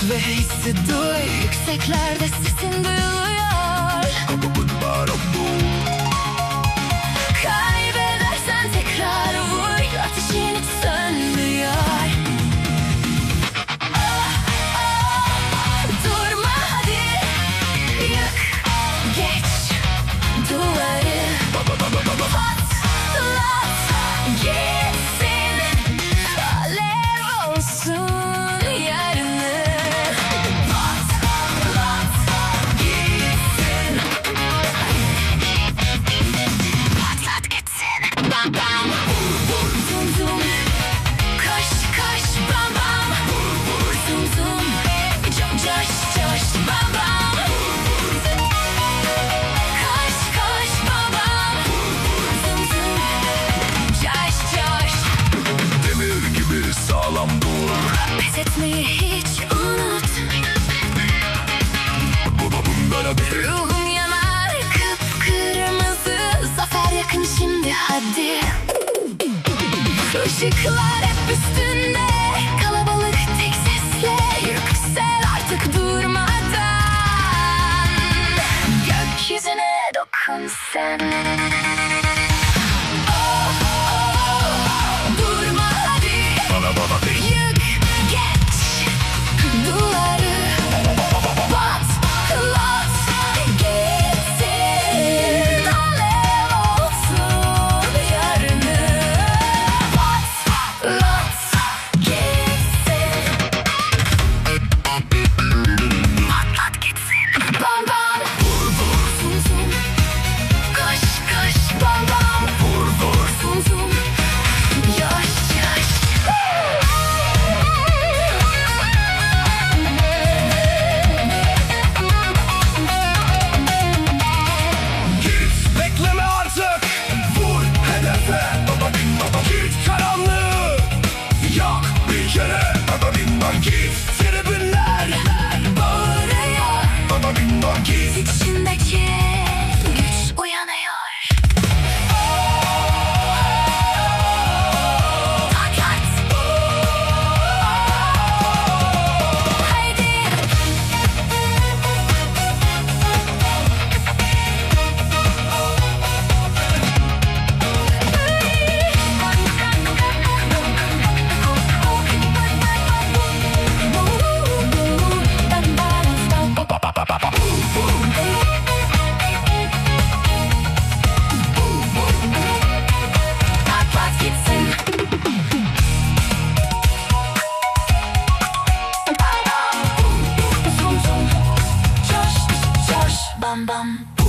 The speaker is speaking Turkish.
ve hissi duy. Yükseklerde sesin duyuluyor. Kaybedersen tekrar vur, ateşin hiç sönmüyor. Durma hadi, yık geç duvarı. Patlat gitsin, alev olsun yarını. Patlat gitsin, patlat gitsin. Bam bam, zum zum, koş koş bam bam. Zum zum, coş coş bam bam. Koş koş bam bam. Zum zum, coş coş. Demir gibi sağlam dur. Pes etmeyi hiç unut. Ruhum yanar kıpkırmızı. Zafer yakın şimdi hadi. Işıklar hep üstünde. Kalabalık tek sesle. Yüksel artık durmadan. Gökyüzüne dokun sen. Durma hadi. Bana değil. Yık geç duvarı. Patlat gitsin, alev olsun yarını. Patlat gitsin, patlat gitsin. Bam bam, zum zum, koş koş bam bam. Zum zum, yoş yoş. Git, bekleme artık. Vur hedefe. Git karanlığı. Yak bir kere. Git tribünler. Bağırıyor, Git. içindeki güç uyanıyor. Patlat. Haydi. Patlat gitsin. Zum zum, coş coş bam bam.